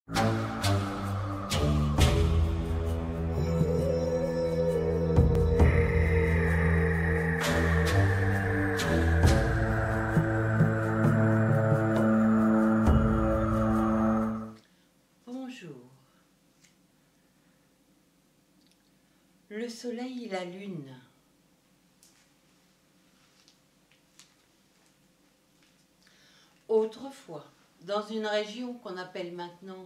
Bonjour. Le soleil et la lune. Autrefois, dans une région qu'on appelle maintenant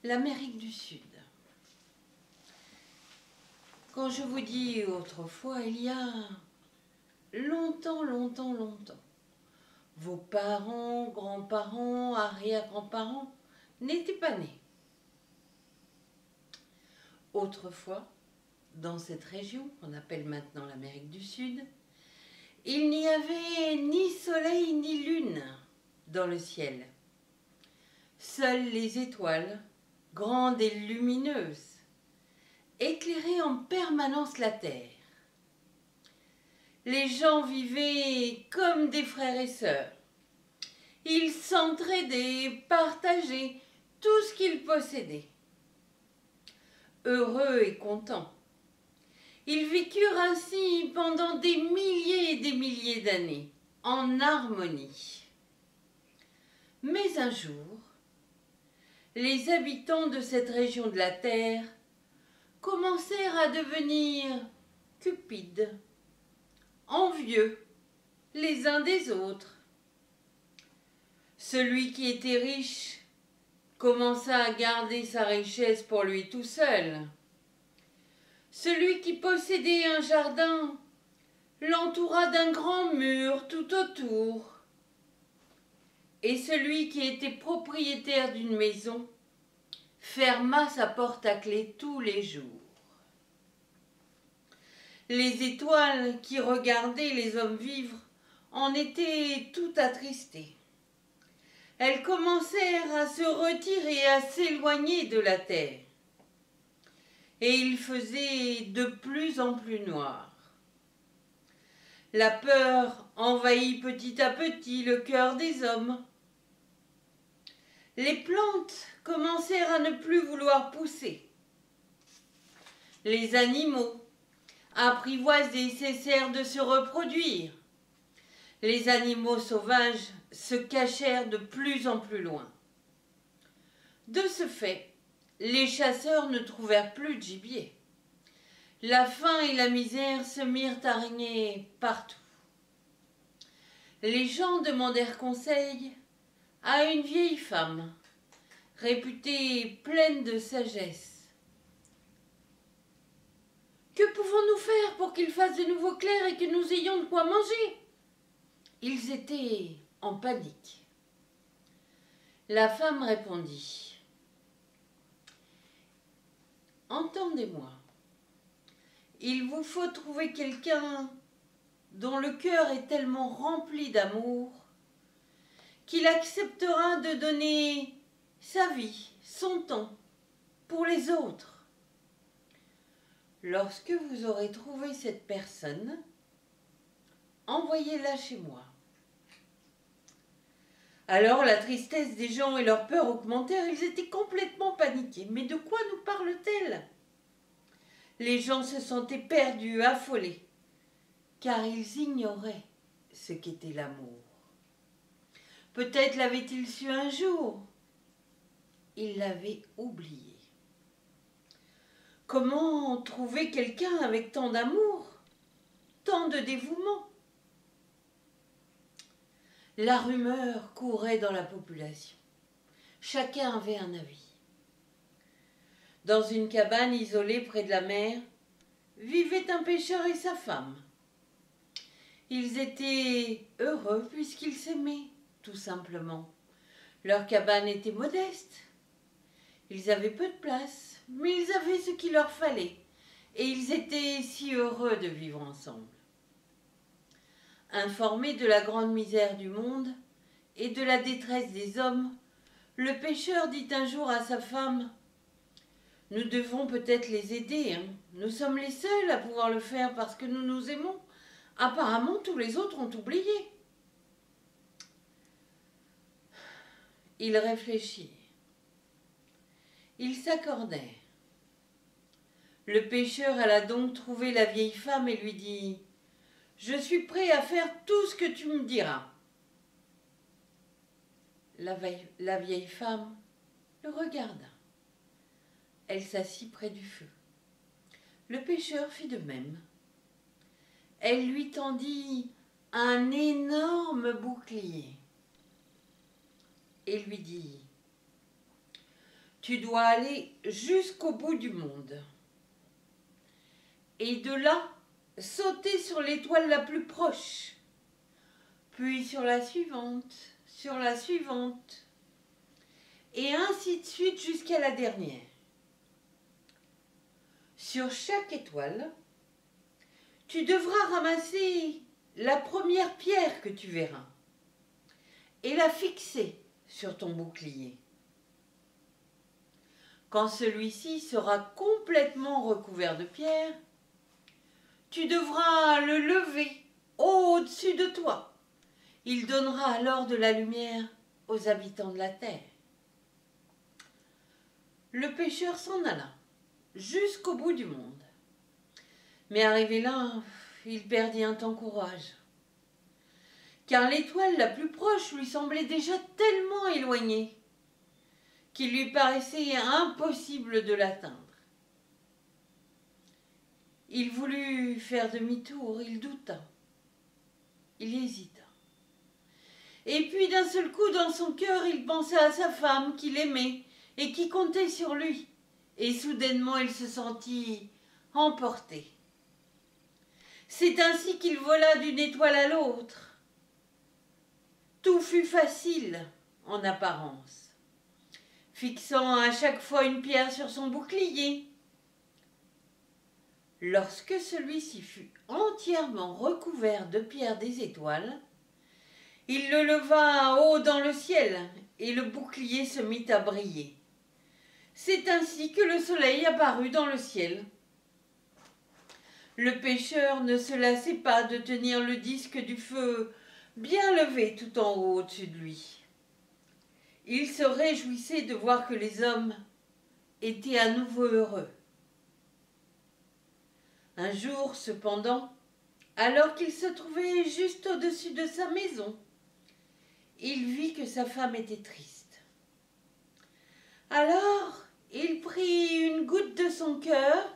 l'Amérique du Sud. Quand je vous dis autrefois, il y a longtemps, longtemps, longtemps, vos parents, grands-parents, arrière-grands-parents n'étaient pas nés. Autrefois, dans cette région qu'on appelle maintenant l'Amérique du Sud, il n'y avait ni soleil ni lune dans le ciel. Seules les étoiles, grandes et lumineuses, éclairaient en permanence la terre. Les gens vivaient comme des frères et sœurs. Ils s'entraidaient, partageaient tout ce qu'ils possédaient. Heureux et contents, ils vécurent ainsi pendant des milliers et des milliers d'années, en harmonie. Mais un jour, les habitants de cette région de la terre commencèrent à devenir cupides, envieux les uns des autres. Celui qui était riche commença à garder sa richesse pour lui tout seul. Celui qui possédait un jardin l'entoura d'un grand mur tout autour. Et celui qui était propriétaire d'une maison ferma sa porte à clé tous les jours. Les étoiles qui regardaient les hommes vivre en étaient tout attristées. Elles commencèrent à se retirer, à s'éloigner de la terre. Et il faisait de plus en plus noir. La peur envahit petit à petit le cœur des hommes. Les plantes commencèrent à ne plus vouloir pousser. Les animaux apprivoisés cessèrent de se reproduire. Les animaux sauvages se cachèrent de plus en plus loin. De ce fait, les chasseurs ne trouvèrent plus de gibier. La faim et la misère se mirent à régner partout. Les gens demandèrent conseil à une vieille femme, réputée pleine de sagesse. « Que pouvons-nous faire pour qu'il fasse de nouveau clair et que nous ayons de quoi manger ?» Ils étaient en panique. La femme répondit. « Entendez-moi, il vous faut trouver quelqu'un dont le cœur est tellement rempli d'amour qu'il acceptera de donner sa vie, son temps, pour les autres. Lorsque vous aurez trouvé cette personne, envoyez-la chez moi. » Alors la tristesse des gens et leur peur augmentèrent, ils étaient complètement paniqués. Mais de quoi nous parle-t-elle? Les gens se sentaient perdus, affolés, car ils ignoraient ce qu'était l'amour. Peut-être l'avait-il su un jour. Ils l'avaient oublié. Comment trouver quelqu'un avec tant d'amour, tant de dévouement? La rumeur courait dans la population. Chacun avait un avis. Dans une cabane isolée près de la mer, vivait un pêcheur et sa femme. Ils étaient heureux puisqu'ils s'aimaient, tout simplement. Leur cabane était modeste. Ils avaient peu de place, mais ils avaient ce qu'il leur fallait. Et ils étaient si heureux de vivre ensemble. Informé de la grande misère du monde et de la détresse des hommes, le pêcheur dit un jour à sa femme « Nous devons peut-être les aider, hein. Nous sommes les seuls à pouvoir le faire parce que nous nous aimons. Apparemment, tous les autres ont oublié. » Il réfléchit. Ils s'accordèrent. Le pêcheur alla donc trouver la vieille femme et lui dit « Je suis prêt à faire tout ce que tu me diras. » La vieille femme le regarda. Elle s'assit près du feu. Le pêcheur fit de même. Elle lui tendit un énorme bouclier et lui dit « Tu dois aller jusqu'au bout du monde. Et de là, sauter sur l'étoile la plus proche, puis sur la suivante, et ainsi de suite jusqu'à la dernière. Sur chaque étoile, tu devras ramasser la première pierre que tu verras et la fixer sur ton bouclier. Quand celui-ci sera complètement recouvert de pierres, tu devras le lever au-dessus de toi. Il donnera alors de la lumière aux habitants de la terre. » Le pêcheur s'en alla jusqu'au bout du monde. Mais arrivé là, il perdit un temps courage, car l'étoile la plus proche lui semblait déjà tellement éloignée qu'il lui paraissait impossible de l'atteindre. Il voulut faire demi-tour, il douta, il hésita. Et puis d'un seul coup, dans son cœur, il pensa à sa femme qu'il aimait et qui comptait sur lui. Et soudainement, il se sentit emporté. C'est ainsi qu'il vola d'une étoile à l'autre. Tout fut facile en apparence, fixant à chaque fois une pierre sur son bouclier. Lorsque celui-ci fut entièrement recouvert de pierres des étoiles, il le leva haut dans le ciel et le bouclier se mit à briller. C'est ainsi que le soleil apparut dans le ciel. Le pêcheur ne se lassait pas de tenir le disque du feu bien levé tout en haut au-dessus de lui. Il se réjouissait de voir que les hommes étaient à nouveau heureux. Un jour, cependant, alors qu'il se trouvait juste au-dessus de sa maison, il vit que sa femme était triste. Alors, il prit une goutte de son cœur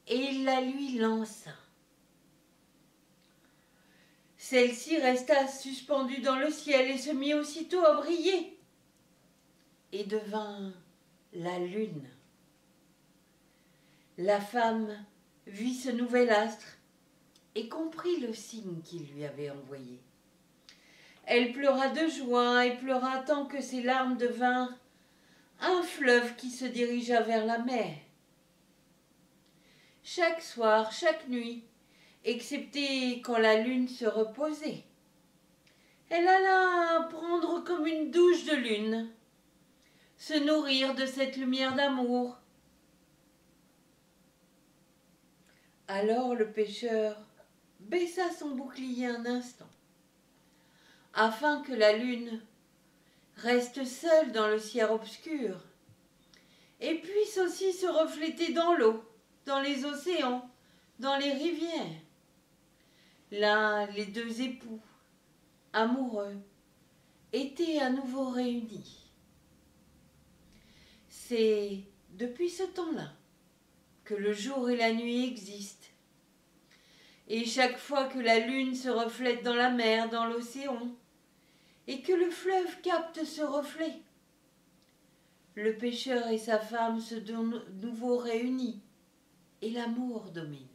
et il la lui lança. Celle-ci resta suspendue dans le ciel et se mit aussitôt à briller et devint la lune. La femme vit ce nouvel astre et comprit le signe qu'il lui avait envoyé. Elle pleura de joie et pleura tant que ses larmes devinrent un fleuve qui se dirigea vers la mer. Chaque soir, chaque nuit, excepté quand la lune se reposait, elle alla prendre comme une douche de lune, se nourrir de cette lumière d'amour. Alors le pêcheur baissa son bouclier un instant, afin que la lune reste seule dans le ciel obscur et puisse aussi se refléter dans l'eau, dans les océans, dans les rivières. Là, les deux époux, amoureux, étaient à nouveau réunis. C'est depuis ce temps-là que le jour et la nuit existent. Et chaque fois que la lune se reflète dans la mer, dans l'océan, et que le fleuve capte ce reflet, le pêcheur et sa femme se de nouveau réunis, et l'amour domine.